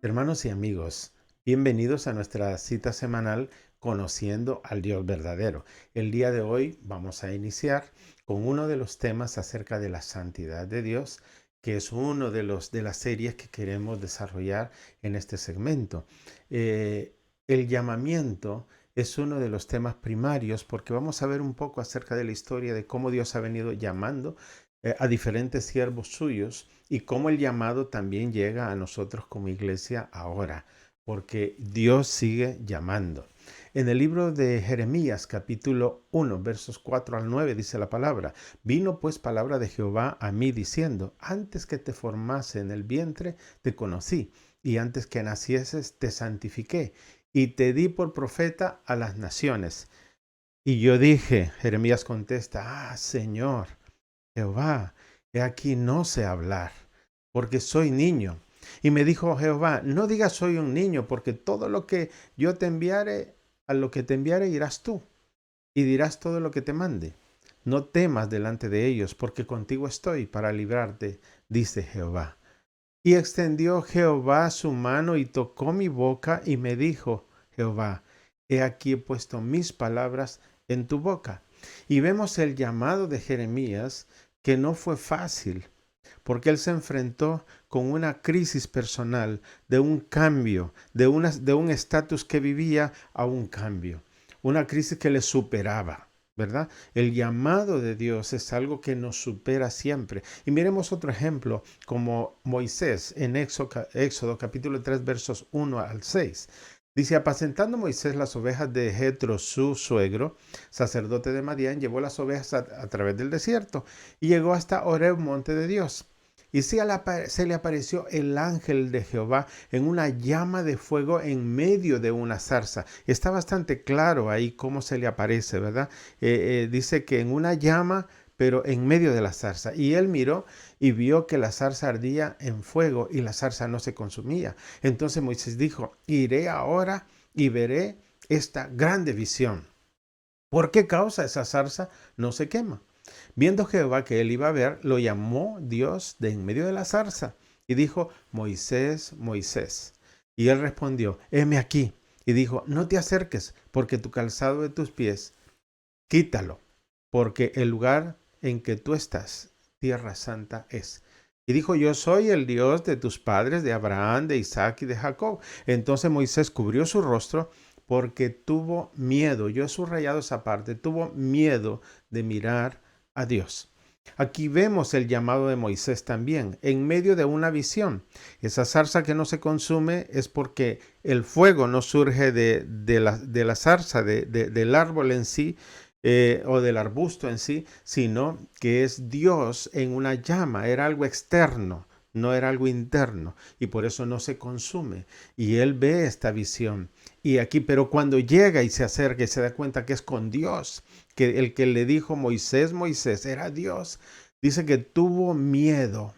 Hermanos y amigos, bienvenidos a nuestra cita semanal Conociendo al Dios verdadero. El día de hoy vamos a iniciar con uno de los temas acerca de la santidad de Dios, que es uno de las series que queremos desarrollar en este segmento. El llamamiento es uno de los temas primarios porque vamos a ver un poco acerca de la historia de cómo Dios ha venido llamando a diferentes siervos suyos y cómo el llamado también llega a nosotros como iglesia ahora, porque Dios sigue llamando. En el libro de Jeremías, capítulo 1, versos 4 al 9, dice la palabra: Vino pues palabra de Jehová a mí diciendo: Antes que te formase en el vientre, te conocí, y antes que nacieses, te santifiqué, y te di por profeta a las naciones. Y yo dije, Jeremías contesta: Señor Jehová, he aquí no sé hablar, porque soy niño. Y me dijo Jehová: No digas soy un niño, porque todo lo que yo te enviare, a lo que te enviare irás tú, y dirás todo lo que te mande. No temas delante de ellos, porque contigo estoy para librarte, dice Jehová. Y extendió Jehová su mano y tocó mi boca y me dijo Jehová: He aquí he puesto mis palabras en tu boca. Y vemos el llamado de Jeremías, que no fue fácil, porque él se enfrentó con una crisis personal de un cambio, de un estatus que vivía a un cambio, una crisis que le superaba, ¿verdad? El llamado de Dios es algo que nos supera siempre. Y miremos otro ejemplo, como Moisés en Éxodo capítulo 3, versos 1 al 6. Dice: Apacentando Moisés las ovejas de Jetro, su suegro, sacerdote de Madián, llevó las ovejas a través del desierto y llegó hasta Horeb, monte de Dios. Y se le apareció el ángel de Jehová en una llama de fuego en medio de una zarza. Está bastante claro ahí cómo se le aparece, ¿verdad? Dice que en una llama, pero en medio de la zarza. Y él miró y vio que la zarza ardía en fuego y la zarza no se consumía. Entonces Moisés dijo: Iré ahora y veré esta grande visión. ¿Por qué causa esa zarza no se quema? Viendo Jehová que él iba a ver, lo llamó Dios de en medio de la zarza y dijo: Moisés, Moisés. Y él respondió: heme aquí. Y dijo: no te acerques, porque tu calzado de tus pies, quítalo, porque el lugar en que tú estás, tierra santa es. Y dijo: yo soy el Dios de tus padres, de Abraham, de Isaac y de Jacob. Entonces Moisés cubrió su rostro porque tuvo miedo. Yo he subrayado esa parte: tuvo miedo de mirar a Dios. Aquí vemos el llamado de Moisés también, en medio de una visión. Esa zarza que no se consume es porque el fuego no surge de la zarza, del árbol en sí, o del arbusto en sí, sino que es Dios en una llama. Era algo externo, no era algo interno, y por eso no se consume. Y él ve esta visión. Y aquí, pero cuando llega y se acerca y se da cuenta que es con Dios, que el que le dijo Moisés, Moisés, era Dios, dice que tuvo miedo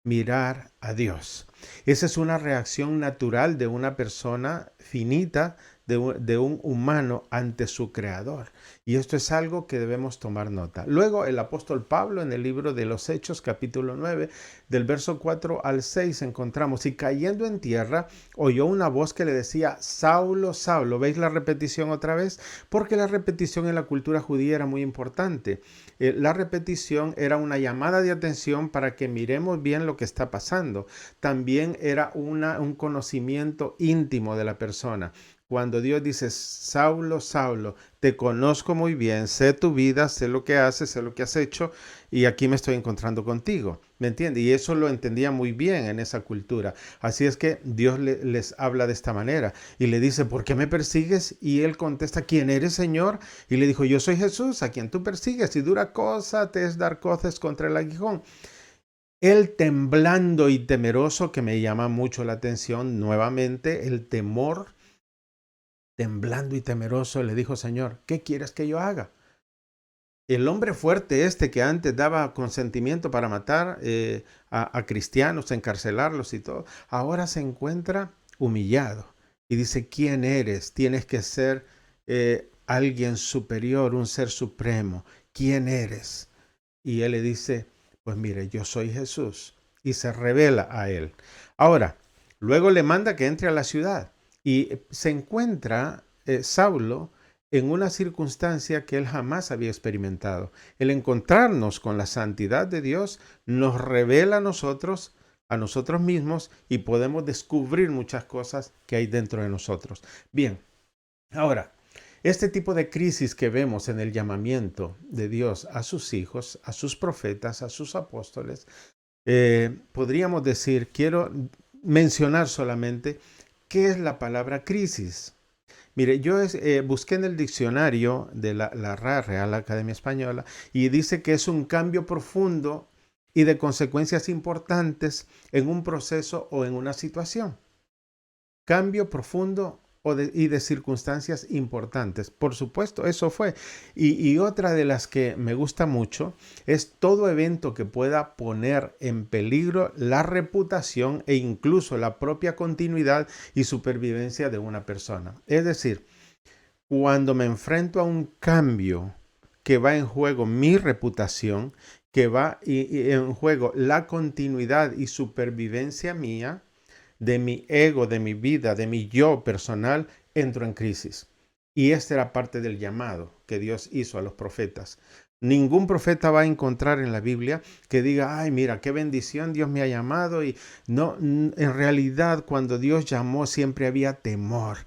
mirar a Dios. Esa es una reacción natural de una persona finita, de un humano ante su creador. Y esto es algo que debemos tomar nota. Luego el apóstol Pablo, en el libro de los Hechos, capítulo 9, del verso 4 al 6, encontramos: y cayendo en tierra, oyó una voz que le decía: Saulo, Saulo. ¿Veis la repetición otra vez? Porque la repetición en la cultura judía era muy importante. La repetición era una llamada de atención para que miremos bien lo que está pasando. También era un conocimiento íntimo de la persona. Cuando Dios dice: Saulo, Saulo, te conozco muy bien, sé tu vida, sé lo que haces, sé lo que has hecho, y aquí me estoy encontrando contigo. ¿Me entiendes? Y eso lo entendía muy bien en esa cultura. Así es que Dios les habla de esta manera y le dice: ¿por qué me persigues? Y él contesta: ¿quién eres, Señor? Y le dijo: yo soy Jesús, a quien tú persigues, y dura cosa te es dar coces contra el aguijón. Él, temblando y temeroso, que me llama mucho la atención nuevamente, el temor, temblando y temeroso, le dijo: Señor, ¿qué quieres que yo haga? El hombre fuerte este, que antes daba consentimiento para matar a cristianos, encarcelarlos y todo, ahora se encuentra humillado y dice: ¿quién eres? Tienes que ser alguien superior, un ser supremo. ¿Quién eres? Y él le dice: pues mire, yo soy Jesús. Y se revela a él. Ahora, Luego le manda que entre a la ciudad y se encuentra Saulo en una circunstancia que él jamás había experimentado. El encontrarnos con la santidad de Dios nos revela a nosotros mismos, y podemos descubrir muchas cosas que hay dentro de nosotros. Bien, ahora, este tipo de crisis que vemos en el llamamiento de Dios a sus hijos, a sus profetas, a sus apóstoles, podríamos decir, quiero mencionar solamente qué es la palabra crisis. Mire, yo busqué en el diccionario de la RAE, Real Academia Española, y dice que es un cambio profundo y de consecuencias importantes en un proceso o en una situación. Cambio profundo y de circunstancias importantes. Por supuesto, eso fue. Y otra de las que me gusta mucho es todo evento que pueda poner en peligro la reputación e incluso la propia continuidad y supervivencia de una persona. Es decir, cuando me enfrento a un cambio que va en juego mi reputación, que va en juego la continuidad y supervivencia mía, de mi ego, de mi vida, de mi yo personal, entro en crisis. Y esta era parte del llamado que Dios hizo a los profetas. Ningún profeta va a encontrar en la Biblia que diga, ay, mira, qué bendición, Dios me ha llamado. Y no, en realidad, cuando Dios llamó siempre había temor,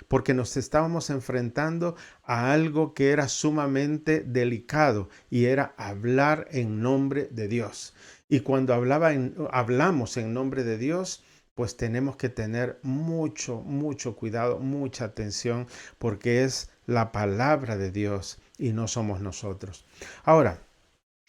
porque nos estábamos enfrentando a algo que era sumamente delicado, y era hablar en nombre de Dios. Y cuando hablamos en nombre de Dios, pues tenemos que tener mucho cuidado, mucha atención, porque es la palabra de Dios y no somos nosotros. Ahora,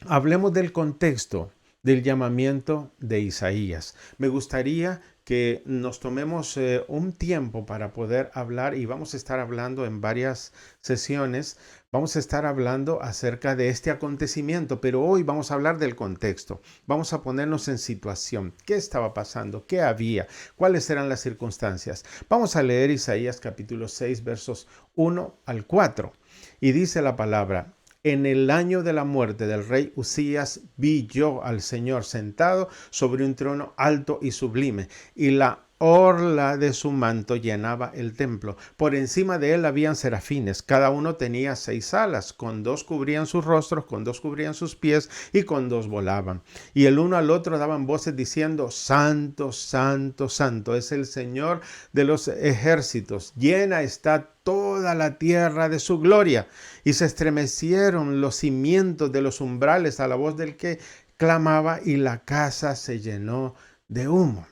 hablemos del contexto del llamamiento de Isaías. Me gustaría que nos tomemos un tiempo para poder hablar, y vamos a estar hablando en varias sesiones. Vamos a estar hablando acerca de este acontecimiento, pero hoy vamos a hablar del contexto. Vamos a ponernos en situación. ¿Qué estaba pasando? ¿Qué había? ¿Cuáles eran las circunstancias? Vamos a leer Isaías capítulo 6, versos 1 al 4. Y dice la palabra: en el año de la muerte del rey Uzías vi yo al Señor sentado sobre un trono alto y sublime, y la orla de su manto llenaba el templo. Por encima de él habían serafines, cada uno tenía 6 alas, con 2 cubrían sus rostros, con 2 cubrían sus pies, y con 2 volaban. Y el uno al otro daban voces diciendo: Santo, Santo, Santo es el Señor de los ejércitos, llena está toda la tierra de su gloria. Y se estremecieron los cimientos de los umbrales a la voz del que clamaba, y la casa se llenó de humo.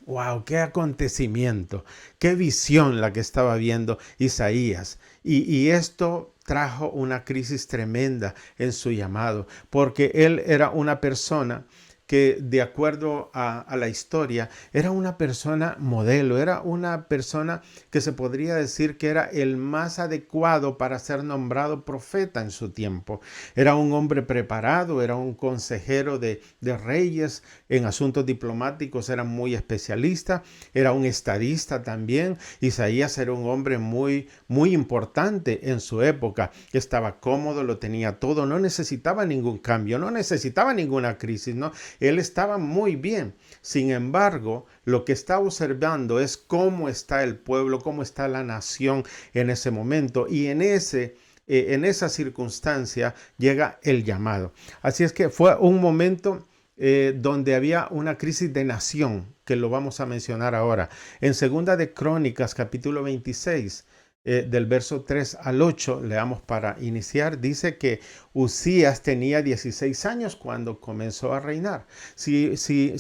¡Wow! ¡Qué acontecimiento! ¡Qué visión la que estaba viendo Isaías! Y esto trajo una crisis tremenda en su llamado, porque él era una persona que, de acuerdo a la historia, era una persona modelo, era una persona que se podría decir que era el más adecuado para ser nombrado profeta en su tiempo. Era un hombre preparado, era un consejero de reyes en asuntos diplomáticos, era muy especialista, era un estadista también. Isaías era un hombre muy importante en su época, estaba cómodo, lo tenía todo, no necesitaba ningún cambio, no necesitaba ninguna crisis, ¿no? Él estaba muy bien. Sin embargo, lo que está observando es cómo está el pueblo, cómo está la nación en ese momento, y en esa circunstancia llega el llamado. Así es que fue un momento donde había una crisis de nación, que lo vamos a mencionar ahora. En Segunda de Crónicas, capítulo 26, del verso 3 al 8, leamos para iniciar, dice que Uzías tenía 16 años cuando comenzó a reinar. Si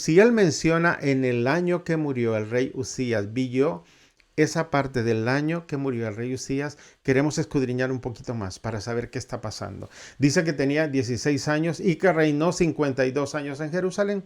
él menciona en el año que murió el rey Uzías, vi yo esa parte del año que murió el rey Uzías, queremos escudriñar un poquito más para saber qué está pasando. Dice que tenía 16 años y que reinó 52 años en Jerusalén.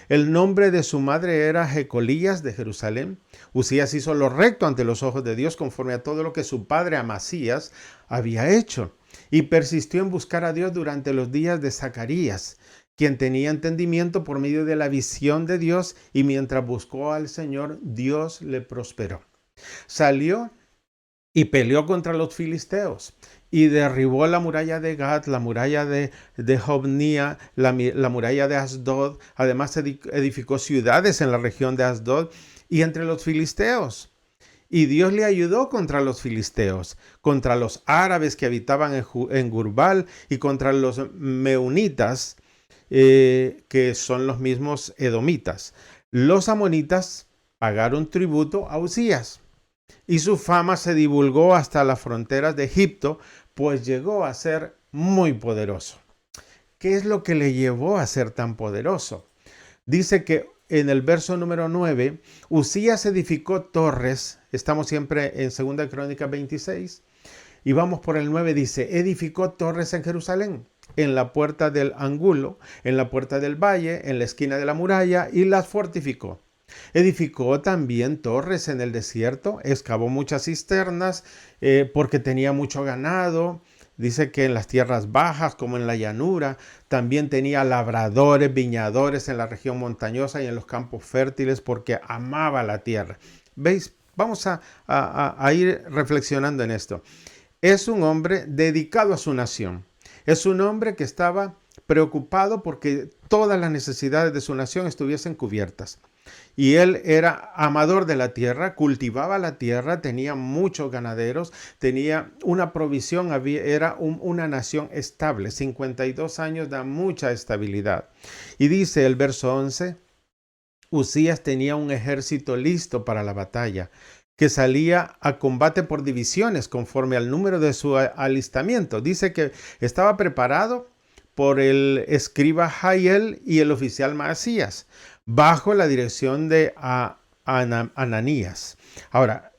El nombre de su madre era Jecolías de Jerusalén. Uzías hizo lo recto ante los ojos de Dios, conforme a todo lo que su padre Amasías había hecho, y persistió en buscar a Dios durante los días de Zacarías, quien tenía entendimiento por medio de la visión de Dios, y mientras buscó al Señor, Dios le prosperó. Salió y peleó contra los filisteos y derribó la muralla de Gat, la muralla de Jobnía, la muralla de Asdod. Además edificó ciudades en la región de Asdod y entre los filisteos. Y Dios le ayudó contra los filisteos, contra los árabes que habitaban en Gurbal y contra los meunitas, que son los mismos edomitas. Los amonitas pagaron tributo a Uzías y su fama se divulgó hasta las fronteras de Egipto, pues llegó a ser muy poderoso. ¿Qué es lo que le llevó a ser tan poderoso? Dice que en el verso número 9, Uzías edificó torres. Estamos siempre en 2 Crónicas 26. Y vamos por el 9, dice, edificó torres en Jerusalén, en la puerta del ángulo, en la puerta del valle, en la esquina de la muralla, y las fortificó. Edificó también torres en el desierto, excavó muchas cisternas porque tenía mucho ganado. Dice que en las tierras bajas como en la llanura, también tenía labradores, viñadores en la región montañosa y en los campos fértiles porque amaba la tierra. ¿Veis? Vamos a ir reflexionando en esto. Es un hombre dedicado a su nación. Es un hombre que estaba preocupado porque todas las necesidades de su nación estuviesen cubiertas. Y él era amador de la tierra, cultivaba la tierra, tenía muchos ganaderos, tenía una provisión, era una nación estable. 52 años da mucha estabilidad. Y dice el verso 11, Uzías tenía un ejército listo para la batalla, que salía a combate por divisiones conforme al número de su alistamiento. Dice que estaba preparado por el escriba Jael y el oficial Maasías, bajo la dirección de Ananías. Ahora,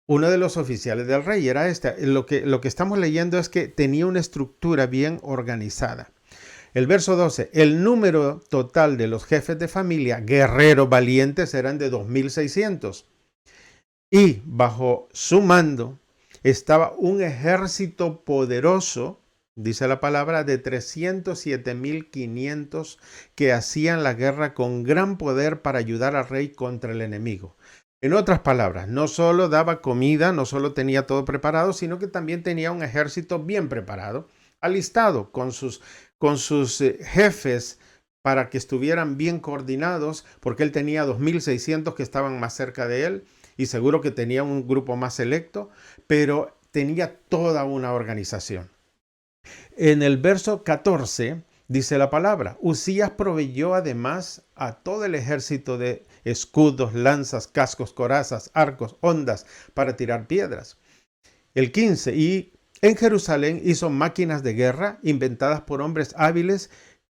uno de los oficiales del rey era este. Lo que estamos leyendo es que tenía una estructura bien organizada. El verso 12, el número total de los jefes de familia, guerreros valientes, eran de 2.600. Y bajo su mando estaba un ejército poderoso, dice la palabra, de 307.500 que hacían la guerra con gran poder para ayudar al rey contra el enemigo. En otras palabras, no solo daba comida, no solo tenía todo preparado, sino que también tenía un ejército bien preparado, alistado con sus jefes para que estuvieran bien coordinados, porque él tenía 2.600 que estaban más cerca de él y seguro que tenía un grupo más selecto, pero tenía toda una organización. En el verso 14 dice la palabra, Uzías proveyó además a todo el ejército de escudos, lanzas, cascos, corazas, arcos, hondas para tirar piedras. El 15, y en Jerusalén hizo máquinas de guerra inventadas por hombres hábiles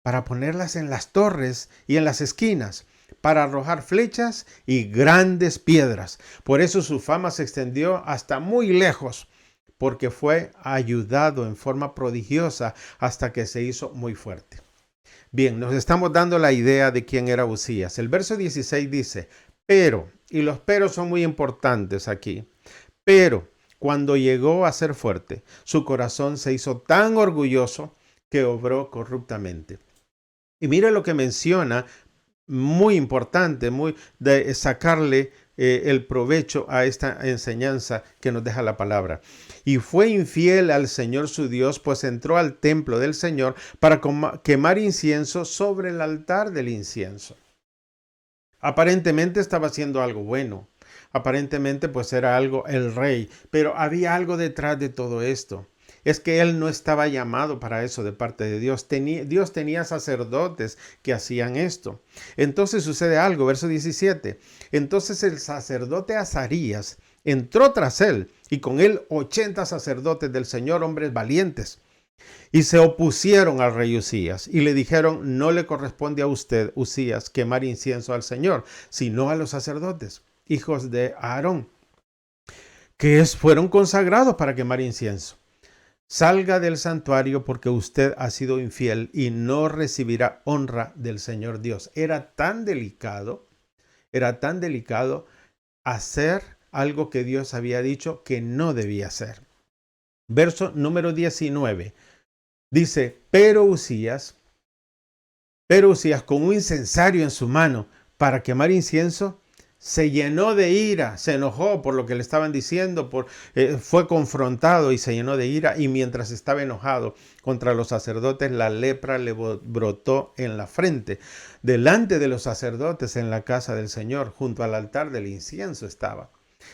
para ponerlas en las torres y en las esquinas, para arrojar flechas y grandes piedras. Por eso su fama se extendió hasta muy lejos, porque fue ayudado en forma prodigiosa hasta que se hizo muy fuerte. Bien, nos estamos dando la idea de quién era Uzías. El verso 16 dice, pero, y los peros son muy importantes aquí, pero cuando llegó a ser fuerte, su corazón se hizo tan orgulloso que obró corruptamente. Y mire lo que menciona, muy importante, de sacarle el provecho a esta enseñanza que nos deja la palabra. Y fue infiel al Señor su Dios, pues entró al templo del Señor para quemar incienso sobre el altar del incienso. Aparentemente estaba haciendo algo bueno. Aparentemente pues era algo el rey, pero había algo detrás de todo esto. Es que él no estaba llamado para eso de parte de Dios. Dios tenía sacerdotes que hacían esto. Entonces sucede algo, verso 17. Entonces el sacerdote Azarías entró tras él y con él 80 sacerdotes del Señor, hombres valientes. Y se opusieron al rey Uzías y le dijeron, no le corresponde a usted, Uzías, quemar incienso al Señor, sino a los sacerdotes, hijos de Aarón, que fueron consagrados para quemar incienso. Salga del santuario porque usted ha sido infiel y no recibirá honra del Señor Dios. Era tan delicado hacer algo que Dios había dicho que no debía hacer. Verso número 19. Dice, pero Uzías con un incensario en su mano para quemar incienso, se llenó de ira, se enojó por lo que le estaban diciendo, fue confrontado y se llenó de ira, y mientras estaba enojado contra los sacerdotes, la lepra le brotó en la frente. Delante de los sacerdotes en la casa del Señor, junto al altar del incienso estaba.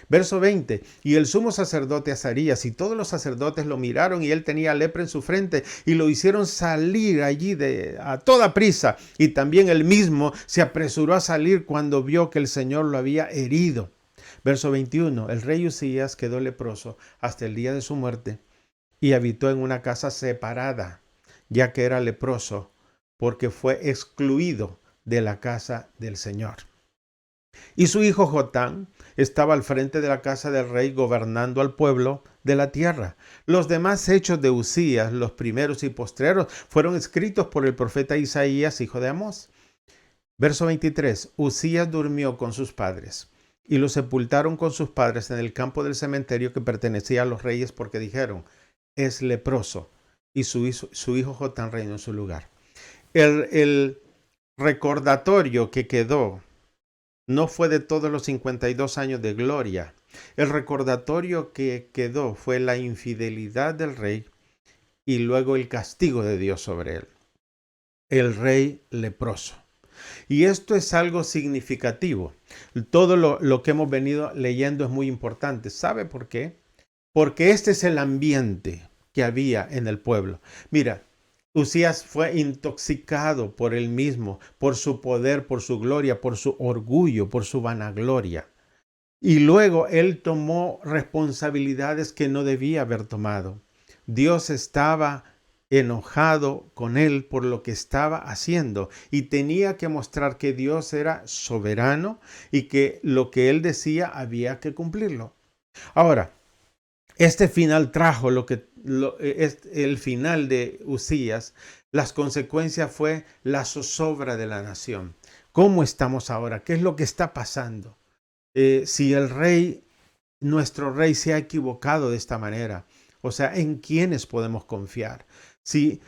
Verso 20, y el sumo sacerdote Azarías y todos los sacerdotes lo miraron y él tenía lepra en su frente y lo hicieron salir allí a toda prisa. Y también él mismo se apresuró a salir cuando vio que el Señor lo había herido. Verso 21, el rey Usías quedó leproso hasta el día de su muerte y habitó en una casa separada, ya que era leproso, porque fue excluido de la casa del Señor. Y su hijo Jotán estaba al frente de la casa del rey gobernando al pueblo de la tierra. Los demás hechos de Usías, los primeros y postreros, fueron escritos por el profeta Isaías, hijo de Amós. Verso 23. Usías durmió con sus padres y lo sepultaron con sus padres en el campo del cementerio que pertenecía a los reyes, porque dijeron, es leproso. Y su hijo Jotán reinó en su lugar. El recordatorio que quedó no fue de todos los 52 años de gloria. El recordatorio que quedó fue la infidelidad del rey y luego el castigo de Dios sobre él. El rey leproso. Y esto es algo significativo. Todo lo que hemos venido leyendo es muy importante. ¿Sabe por qué? Porque este es el ambiente que había en el pueblo. Mira, Usías fue intoxicado por él mismo, por su poder, por su gloria, por su orgullo, por su vanagloria. Y luego él tomó responsabilidades que no debía haber tomado. Dios estaba enojado con él por lo que estaba haciendo y tenía que mostrar que Dios era soberano y que lo que él decía había que cumplirlo. Ahora, este final trajo el final de Usías. Las consecuencias fue la zozobra de la nación. ¿Cómo estamos ahora? ¿Qué es lo que está pasando? Si el rey, nuestro rey, se ha equivocado de esta manera, o sea, ¿en quiénes podemos confiar? Si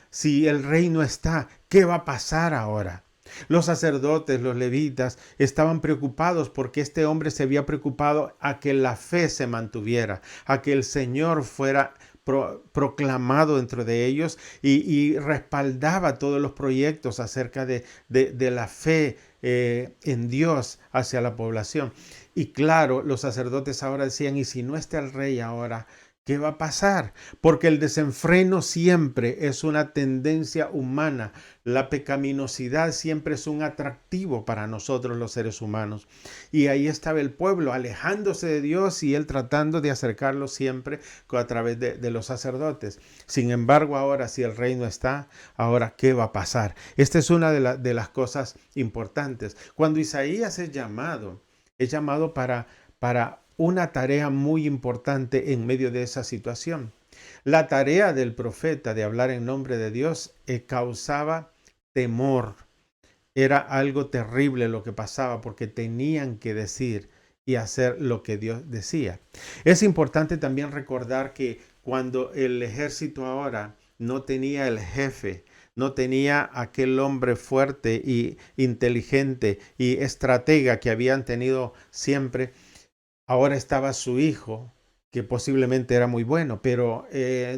el rey no está, ¿qué va a pasar ahora? Los sacerdotes, los levitas, estaban preocupados porque este hombre se había preocupado a que la fe se mantuviera, a que el Señor fuera proclamado dentro de ellos y respaldaba todos los proyectos acerca de la fe en Dios hacia la población. Y claro, los sacerdotes ahora decían, ¿y si no está el rey ahora? ¿Qué va a pasar? Porque el desenfreno siempre es una tendencia humana. La pecaminosidad siempre es un atractivo para nosotros los seres humanos. Y ahí estaba el pueblo alejándose de Dios y él tratando de acercarlo siempre a través de los sacerdotes. Sin embargo, ahora si el rey no está, ahora ¿qué va a pasar? Esta es una de las cosas importantes. Cuando Isaías es llamado para una tarea muy importante en medio de esa situación. La tarea del profeta de hablar en nombre de Dios causaba temor. Era algo terrible lo que pasaba porque tenían que decir y hacer lo que Dios decía. Es importante también recordar que cuando el ejército ahora no tenía el jefe, no tenía aquel hombre fuerte y inteligente y estratega que habían tenido siempre, ahora estaba su hijo, que posiblemente era muy bueno, pero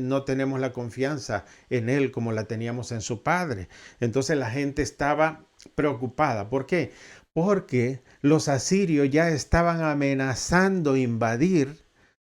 no tenemos la confianza en él como la teníamos en su padre. Entonces la gente estaba preocupada. ¿Por qué? Porque los asirios ya estaban amenazando invadir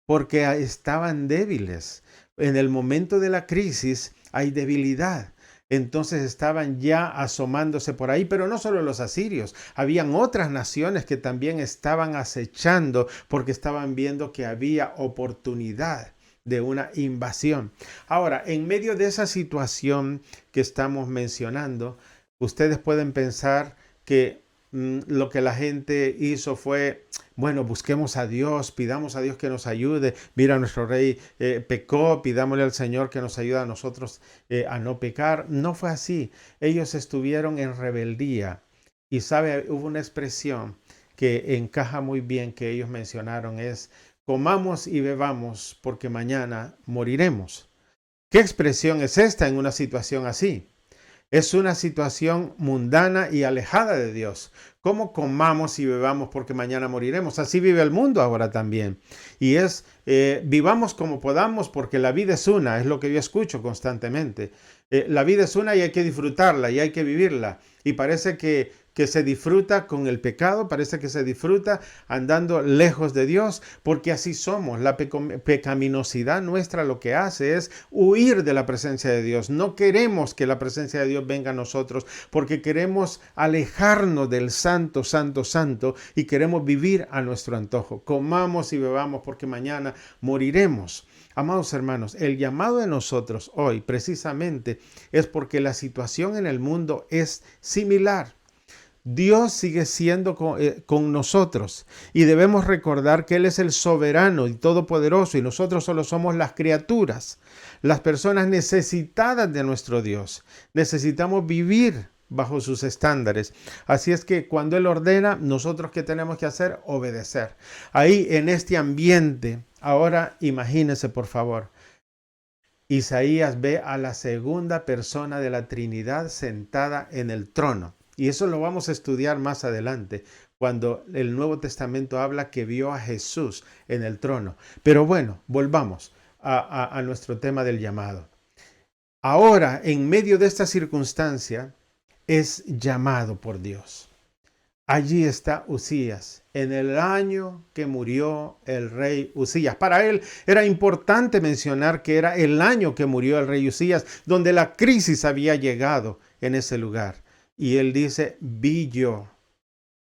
porque estaban débiles. En el momento de la crisis hay debilidad. Entonces estaban ya asomándose por ahí, pero no solo los asirios, habían otras naciones que también estaban acechando porque estaban viendo que había oportunidad de una invasión. Ahora, en medio de esa situación que estamos mencionando, ustedes pueden pensar que lo que la gente hizo fue, bueno, busquemos a Dios, pidamos a Dios que nos ayude. Mira, nuestro rey pecó, pidámosle al Señor que nos ayude a nosotros a no pecar. No fue así. Ellos estuvieron en rebeldía. Y sabe, hubo una expresión que encaja muy bien que ellos mencionaron, es comamos y bebamos porque mañana moriremos. ¿Qué expresión es esta en una situación así? Es una situación mundana y alejada de Dios. ¿Cómo comamos y bebamos porque mañana moriremos? Así vive el mundo ahora también. Y vivamos como podamos porque la vida es una, es lo que yo escucho constantemente. La vida es una y hay que disfrutarla y hay que vivirla. Y parece que se disfruta con el pecado, parece que se disfruta andando lejos de Dios, porque así somos. La pecaminosidad nuestra lo que hace es huir de la presencia de Dios. No queremos que la presencia de Dios venga a nosotros, porque queremos alejarnos del santo, santo, santo, y queremos vivir a nuestro antojo. Comamos y bebamos porque mañana moriremos. Amados hermanos, el llamado de nosotros hoy precisamente es porque la situación en el mundo es similar. Dios sigue siendo con nosotros y debemos recordar que Él es el soberano y todopoderoso y nosotros solo somos las criaturas, las personas necesitadas de nuestro Dios. Necesitamos vivir bajo sus estándares. Así es que cuando Él ordena, nosotros ¿qué tenemos que hacer? Obedecer. Ahí en este ambiente, ahora imagínese por favor, Isaías ve a la segunda persona de la Trinidad sentada en el trono. Y eso lo vamos a estudiar más adelante, cuando el Nuevo Testamento habla que vio a Jesús en el trono. Pero bueno, volvamos a nuestro tema del llamado. Ahora, en medio de esta circunstancia, es llamado por Dios. Allí está Usías, en el año que murió el rey Usías. Para él era importante mencionar que era el año que murió el rey Usías, donde la crisis había llegado en ese lugar. Y él dice, vi yo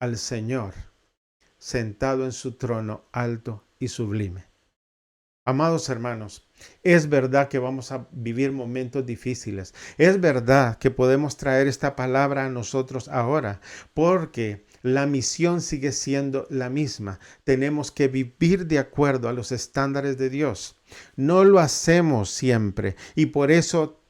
al Señor sentado en su trono alto y sublime. Amados hermanos, es verdad que vamos a vivir momentos difíciles. Es verdad que podemos traer esta palabra a nosotros ahora, porque la misión sigue siendo la misma. Tenemos que vivir de acuerdo a los estándares de Dios. No lo hacemos siempre y por eso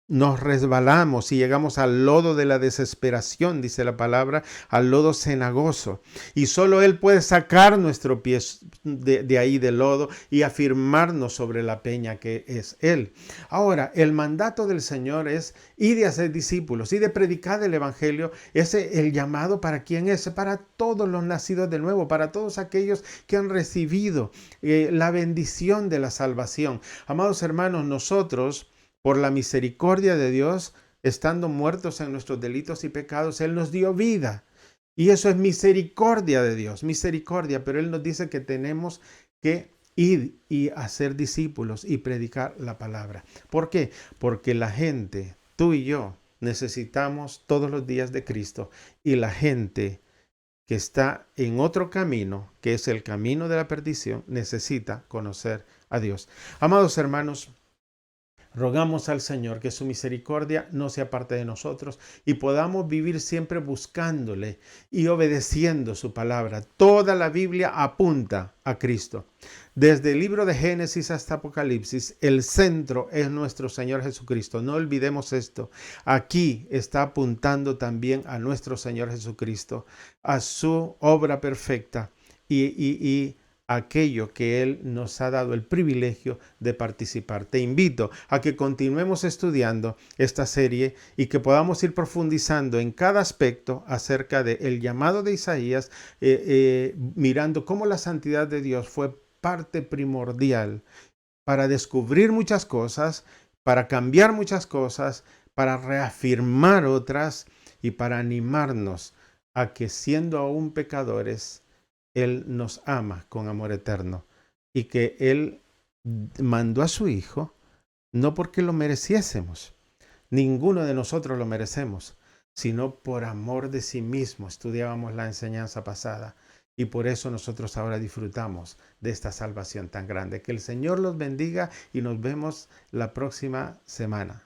nos resbalamos y llegamos al lodo de la desesperación, dice la palabra, al lodo cenagoso. Y solo Él puede sacar nuestro pie de ahí del lodo y afirmarnos sobre la peña que es Él. Ahora, el mandato del Señor es ir de hacer discípulos y de predicar el Evangelio. El llamado para quién es, para todos los nacidos de nuevo, para todos aquellos que han recibido la bendición de la salvación. Amados hermanos, nosotros, por la misericordia de Dios, estando muertos en nuestros delitos y pecados, Él nos dio vida. Y eso es misericordia de Dios, misericordia. Pero Él nos dice que tenemos que ir y hacer discípulos y predicar la palabra. ¿Por qué? Porque la gente, tú y yo, necesitamos todos los días de Cristo. Y la gente que está en otro camino, que es el camino de la perdición, necesita conocer a Dios. Amados hermanos, rogamos al Señor que su misericordia no se aparte de nosotros y podamos vivir siempre buscándole y obedeciendo su palabra. Toda la Biblia apunta a Cristo. Desde el libro de Génesis hasta Apocalipsis, el centro es nuestro Señor Jesucristo. No olvidemos esto. Aquí está apuntando también a nuestro Señor Jesucristo, a su obra perfecta y aquello que Él nos ha dado el privilegio de participar. Te invito a que continuemos estudiando esta serie y que podamos ir profundizando en cada aspecto acerca del llamado de Isaías, mirando cómo la santidad de Dios fue parte primordial para descubrir muchas cosas, para cambiar muchas cosas, para reafirmar otras y para animarnos a que siendo aún pecadores, Él nos ama con amor eterno y que Él mandó a su Hijo no porque lo mereciésemos, ninguno de nosotros lo merecemos, sino por amor de sí mismo. Estudiábamos la enseñanza pasada y por eso nosotros ahora disfrutamos de esta salvación tan grande. Que el Señor los bendiga y nos vemos la próxima semana.